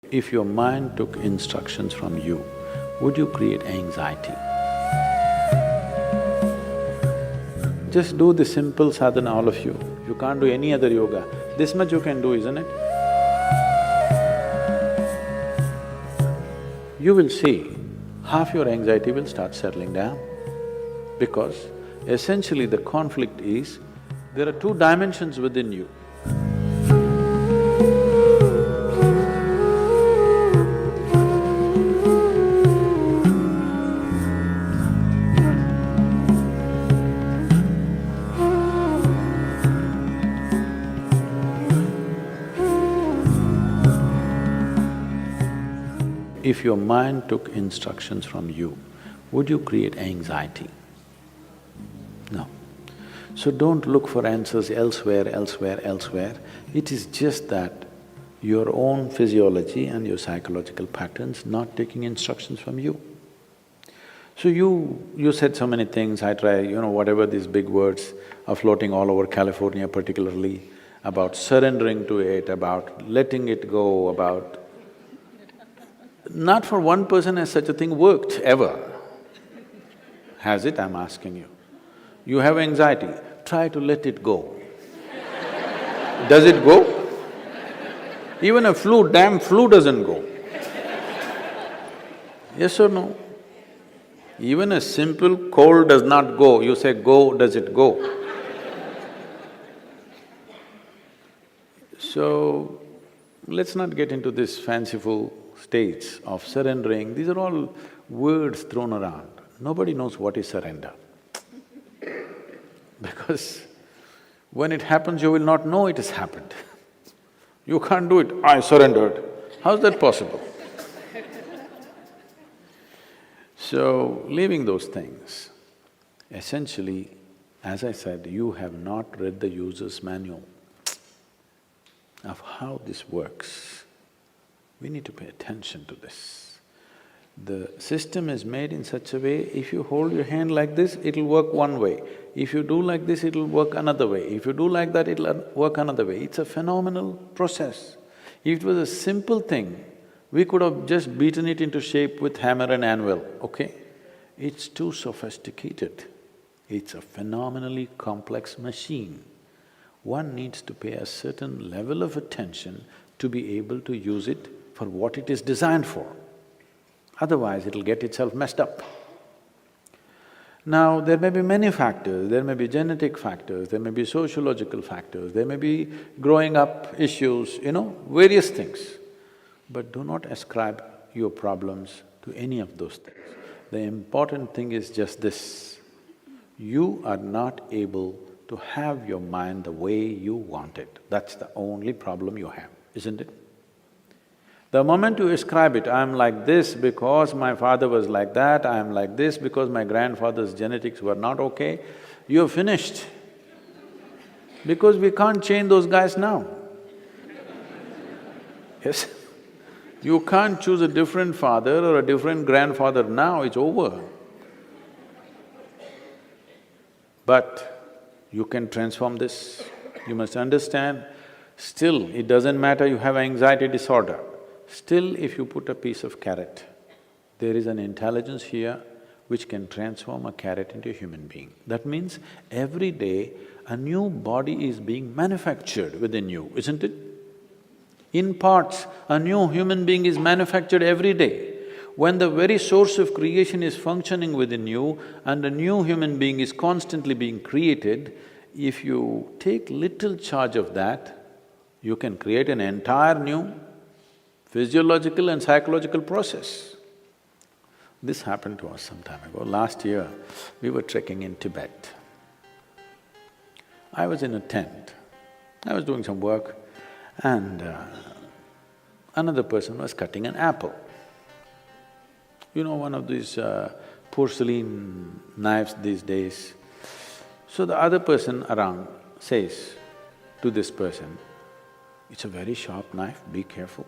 If your mind took instructions from you, would you create anxiety? Just do the simple sadhana, all of you. You can't do any other yoga. This much you can do, isn't it? You will see, half your anxiety will start settling down. Because essentially the conflict is, there are two dimensions within you. If your mind took instructions from you, would you create anxiety? No. So don't look for answers elsewhere, elsewhere, elsewhere. It is just that your own physiology and your psychological patterns not taking instructions from you. So you said so many things, I try, whatever these big words are floating all over California particularly, about surrendering to it, about letting it go, about… Not for one person has such a thing worked, ever. Has it, I'm asking you? You have anxiety, try to let it go. Does it go? Even a damn flu doesn't go. Yes or no? Even a simple cold does not go, you say go, does it go? So, let's not get into this fanciful states of surrendering, these are all words thrown around. Nobody knows what is surrender. Because when it happens, you will not know it has happened. You can't do it, I surrendered. How's that possible? So, leaving those things, essentially, as I said, you have not read the user's manual of how this works. We need to pay attention to this. The system is made in such a way, if you hold your hand like this, it'll work one way. If you do like this, it'll work another way. If you do like that, it'll work another way. It's a phenomenal process. If it was a simple thing, we could have just beaten it into shape with hammer and anvil, okay? It's too sophisticated. It's a phenomenally complex machine. One needs to pay a certain level of attention to be able to use it for what it is designed for. Otherwise, it'll get itself messed up. Now, there may be many factors, there may be genetic factors, there may be sociological factors, there may be growing up issues, various things. But do not ascribe your problems to any of those things. The important thing is just this, you are not able to have your mind the way you want it. That's the only problem you have, isn't it? The moment you ascribe it, I'm like this because my father was like that, I'm like this because my grandfather's genetics were not okay, you're finished. Because we can't change those guys now. Yes? You can't choose a different father or a different grandfather now, it's over. But you can transform this. You must understand, still it doesn't matter you have anxiety disorder. Still, if you put a piece of carrot, there is an intelligence here which can transform a carrot into a human being. That means every day a new body is being manufactured within you, isn't it? In parts, a new human being is manufactured every day. When the very source of creation is functioning within you and a new human being is constantly being created, if you take little charge of that, you can create an entire new physiological and psychological process. This happened to us some time ago. Last year, we were trekking in Tibet. I was in a tent, I was doing some work and another person was cutting an apple. One of these porcelain knives these days. So the other person around says to this person, "It's a very sharp knife, be careful."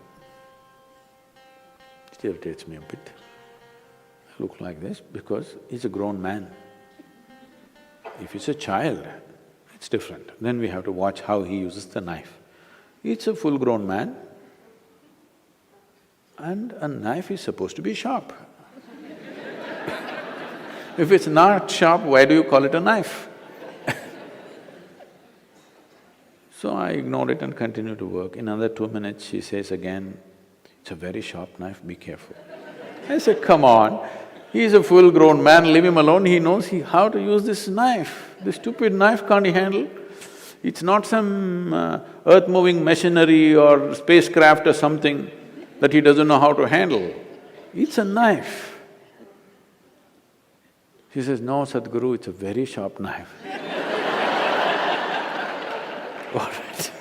It irritates me a bit. I look like this because he's a grown man. If it's a child, it's different. Then we have to watch how he uses the knife. It's a full-grown man. And a knife is supposed to be sharp. If it's not sharp, why do you call it a knife? So I ignored it and continued to work. In another 2 minutes, she says again, "It's a very sharp knife, be careful." I said, "Come on, he's a full-grown man, leave him alone, he knows how to use this knife. This stupid knife can't he handle? It's not some earth-moving machinery or spacecraft or something that he doesn't know how to handle. It's a knife." She says, "No, Sadhguru, it's a very sharp knife." All right.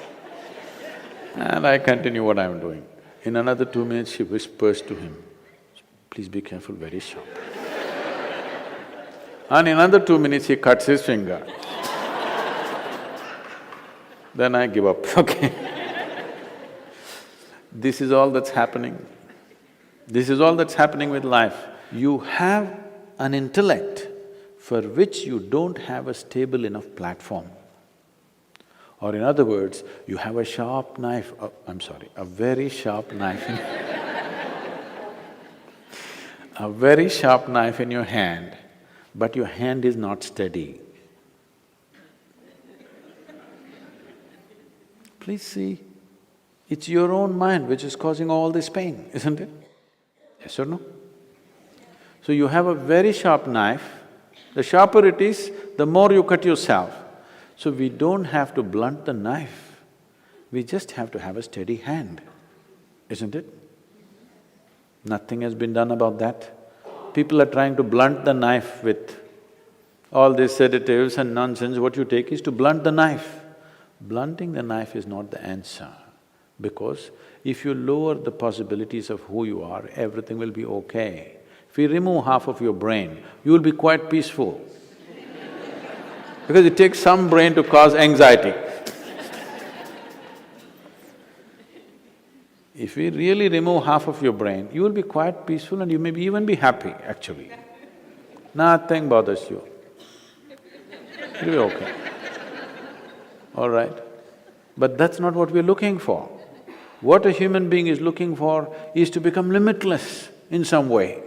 And I continue what I'm doing. In another 2 minutes, she whispers to him, "Please be careful, very sharp." And in another 2 minutes, he cuts his finger. Then I give up, okay. This is all that's happening. This is all that's happening with life. You have an intellect for which you don't have a stable enough platform. Or in other words, you have a sharp knife, a very sharp knife a very sharp knife in your hand, but your hand is not steady. Please see, it's your own mind which is causing all this pain, isn't it? Yes or no? So you have a very sharp knife, the sharper it is, the more you cut yourself. So we don't have to blunt the knife, we just have to have a steady hand, isn't it? Nothing has been done about that. People are trying to blunt the knife with all these sedatives and nonsense. What you take is to blunt the knife. Blunting the knife is not the answer, because if you lower the possibilities of who you are, everything will be okay. If you remove half of your brain, you will be quite peaceful. Because it takes some brain to cause anxiety. If we really remove half of your brain, you will be quite peaceful and you may even be happy, actually. Nothing bothers you. It'll be okay. All right? But that's not what we're looking for. What a human being is looking for is to become limitless in some way.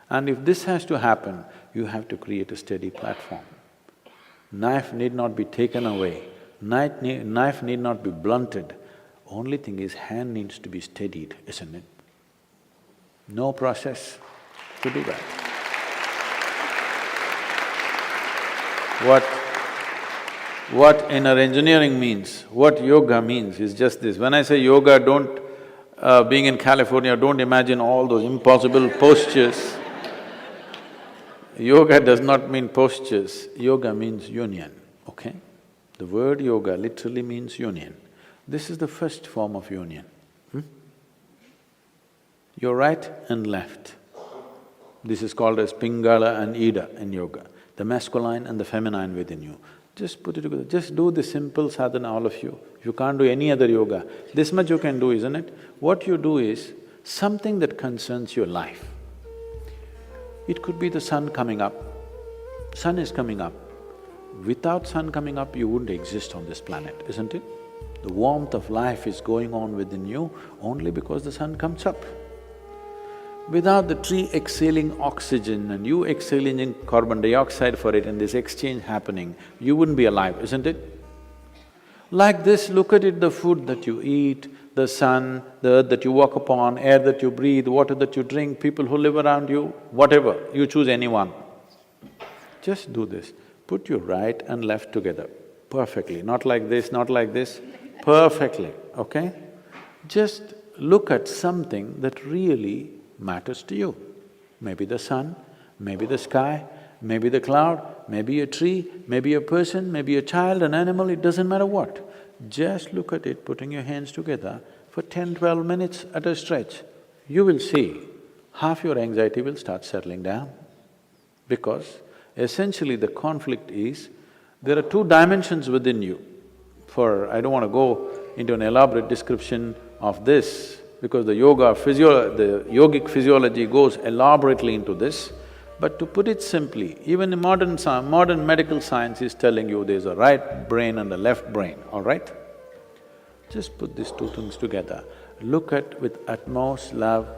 And if this has to happen, you have to create a steady platform. Knife need not be taken away, knife need not be blunted. Only thing is, hand needs to be steadied, isn't it? No process to do that. What inner engineering means, what yoga means is just this. When I say yoga, being in California, don't imagine all those impossible postures. Yoga does not mean postures, yoga means union, okay? The word yoga literally means union. This is the first form of union. Your right and left. This is called as Pingala and Ida in yoga, the masculine and the feminine within you. Just put it together, just do the simple sadhana, all of you. If you can't do any other yoga, this much you can do, isn't it? What you do is something that concerns your life. It could be the sun coming up. Sun is coming up. Without sun coming up, you wouldn't exist on this planet, isn't it? The warmth of life is going on within you only because the sun comes up. Without the tree exhaling oxygen and you exhaling in carbon dioxide for it and this exchange happening, you wouldn't be alive, isn't it? Like this, look at it, the food that you eat, the sun, the earth that you walk upon, air that you breathe, water that you drink, people who live around you, whatever, you choose anyone. Just do this, put your right and left together perfectly, not like this, not like this, perfectly, okay? Just look at something that really matters to you. Maybe the sun, maybe the sky, maybe the cloud, maybe a tree, maybe a person, maybe a child, an animal, it doesn't matter what. Just look at it, putting your hands together for 10–12 minutes at a stretch. You will see half your anxiety will start settling down. Because essentially the conflict is, there are two dimensions within you. I don't want to go into an elaborate description of this, because the yogic physiology goes elaborately into this. But to put it simply, even in modern medical science is telling you there's a right brain and a left brain, all right? Just put these two things together look at with utmost love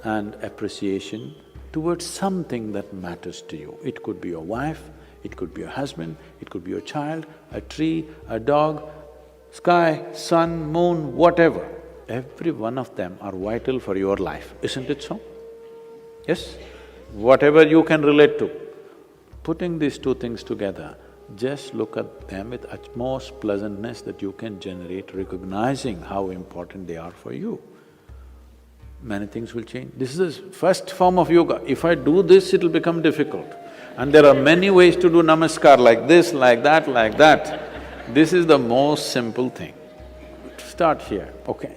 and appreciation towards something that matters to you. It could be your wife, it could be your husband, it could be your child, a tree, a dog, sky, sun, moon, whatever. Every one of them are vital for your life, isn't it so? Yes? Whatever you can relate to. Putting these two things together, just look at them with utmost pleasantness that you can generate, recognizing how important they are for you. Many things will change. This is the first form of yoga. If I do this, it'll become difficult. And there are many ways to do namaskar, like this, like that, like that. This is the most simple thing. Start here, okay